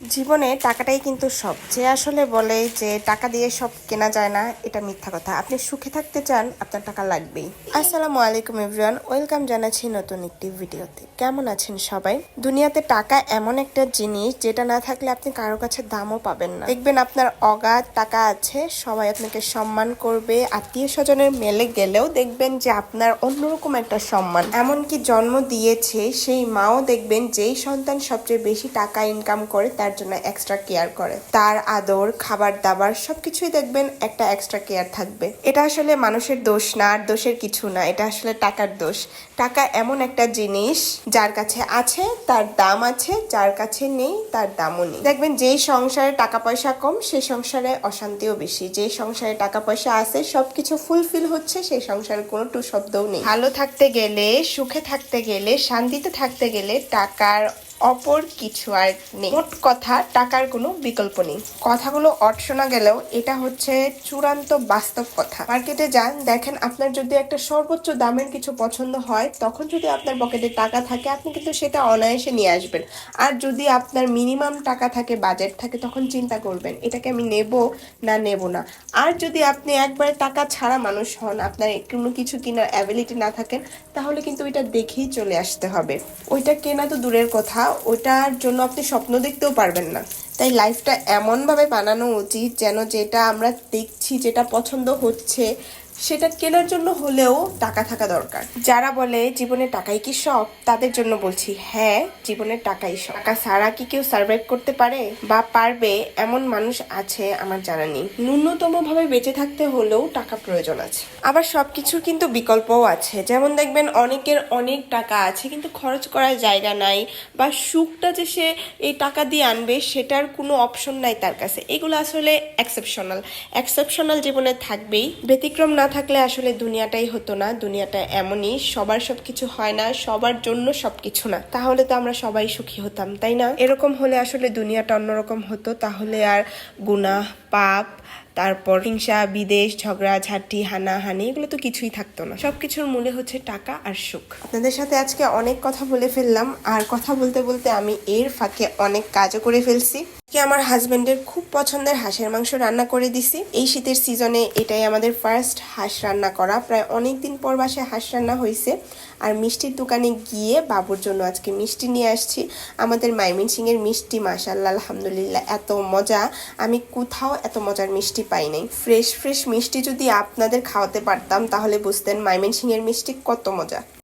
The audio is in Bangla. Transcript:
জীবনে টাকাটাই কিন্তু সব। যে আসলে বলে যে টাকা দিয়ে সব কেনা যায় না, এটা মিথ্যা কথা। আপনি সুখে থাকতে চান, আপনার টাকা লাগবেই। আসসালামু আলাইকুম এভরিওয়ান, ওয়েলকাম জানাচ্ছি নতুন একটি ভিডিওতে। কেমন আছেন সবাই? দুনিয়াতে টাকা এমন একটা জিনিস যেটা না থাকলে আপনি কারো কাছে দামও পাবেন না। দেখবেন আপনার অগাধ টাকা আছে, সবাই আপনাকে সম্মান করবে। আত্মীয় স্বজনের মেলে গেলেও দেখবেন যে আপনার অন্যরকম একটা সম্মান। এমনকি জন্ম দিয়েছে সেই মাও দেখবেন যেই সন্তান সবচেয়ে বেশি টাকা ইনকাম করে তার জন্য এক্সট্রা কেয়ার করে। তার আদর, খাবার দাবার সবকিছুই দেখবেন একটা এক্সট্রা কেয়ার থাকবে। এটা আসলে মানুষের দোষ না, আর দোষের কিছু না, এটা আসলে টাকার দোষ। টাকা এমন একটা জিনিস যার কাছে আছে তার দাম আছে, যার কাছে নেই তার দামও নেই। দেখবেন যেই সংসারে টাকা পয়সা কম সেই সংসারে অশান্তিও বেশি। যেই সংসারে টাকা পয়সা আছে সবকিছু ফুলফিল হচ্ছে সেই সংসারে কোনো টু শব্দও নেই। ভালো থাকতে গেলে, সুখে থাকতে গেলে, শান্তিতে থাকতে গেলে টাকার অপর কিছু আর নেই। মোট কথা, টাকার কোনো বিকল্প নেই। কথাগুলো অট শোনা গেলেও এটা হচ্ছে চূড়ান্ত বাস্তব কথা। মার্কেটে যান, দেখেন আপনার যদি একটা সর্বোচ্চ দামের কিছু পছন্দ হয়, তখন যদি আপনার পকেটে টাকা থাকে আপনি কিন্তু সেটা অনায়াসে নিয়ে আসবেন। আর যদি আপনার মিনিমাম টাকা থাকে, বাজেট থাকে, তখন চিন্তা করবেন এটাকে আমি নেব না নেব না। আর যদি আপনি একবারে টাকা ছাড়া মানুষ হন, আপনার কোনো কিছু কেনার অ্যাবিলিটি না থাকেন, তাহলে কিন্তু ওইটা দেখেই চলে আসতে হবে। ওইটা কেনা তো দূরের কথা, ওইটার জন্য আপনি স্বপ্ন দেখতেও পারবেন না। তাই লাইফটা এমনভাবে বানানো উচিত যেন যেটা আমরা দেখছি, যেটা পছন্দ হচ্ছে, সেটা কেনার জন্য হলেও টাকা থাকা দরকার। যারা বলে জীবনে টাকাই কি সব, তাদের জন্য বলছি হ্যাঁ, জীবনে টাকাই সব। টাকা ছাড়া কি কেউ সার্ভাইভ করতে পারে বা পারবে এমন মানুষ আছে আমার জানা নেই। ন্যূনতম ভাবে বেঁচে থাকতে হলেও টাকা প্রয়োজন আছে। আবার সবকিছুর কিন্তু বিকল্পও আছে। যেমন দেখবেন অনেকের অনেক টাকা আছে কিন্তু খরচ করার জায়গা নাই, বা সুখটা যে সে এই টাকা দিয়ে আনবে সেটার কোনো অপশন নাই তার কাছে। এগুলো আসলে এক্সেপশনাল জীবনে থাকবেই। ব্যতিক্রম না থাকলে আসলে দুনিয়াটাই হতো না। দুনিয়াটা এমনই, সবার সবকিছু হয় না, সবার জন্য সবকিছু না। তাহলে তো আমরা সবাই সুখী হতাম, তাই না? এরকম হলে আসলে দুনিয়াটা অন্যরকম হতো। তাহলে আর গুনাহ, পাপ, তারপর হিংসা, বিদেশ, ঝগড়া ঝাঁটি, হানাহানি এগুলো তো কিছুই থাকতো না। সবকিছুর মূলে হচ্ছে টাকা আর সুখ। আপনাদের সাথে আজকে অনেক কথা বলে ফেললাম, আর কথা বলতে বলতে আমি এর ফাঁকে অনেক কাজও করে ফেলছি। আমার হাজবেন্ডের খুব পছন্দের হাঁসের মাংস রান্না করে দিছি। এই শীতের সিজনে এটাই আমাদের ফার্স্ট হাঁস রান্না করা। প্রায় অনেকদিন পর বাসায় হাঁস রান্না হয়েছে। আর মিষ্টির দোকানে গিয়ে বাবুর জন্য আজকে মিষ্টি নিয়ে আসছি। আমাদের ময়মনসিংহের মিষ্টি মাশাআল্লাহ আলহামদুলিল্লাহ এত মজা, আমি কোথাও এত মজার মিষ্টি পাই নাই। ফ্রেশ মিষ্টি যদি আপনাদের খাওয়াতে পারতাম তাহলে বুঝতেন ময়মনসিংহের মিষ্টি কত মজা।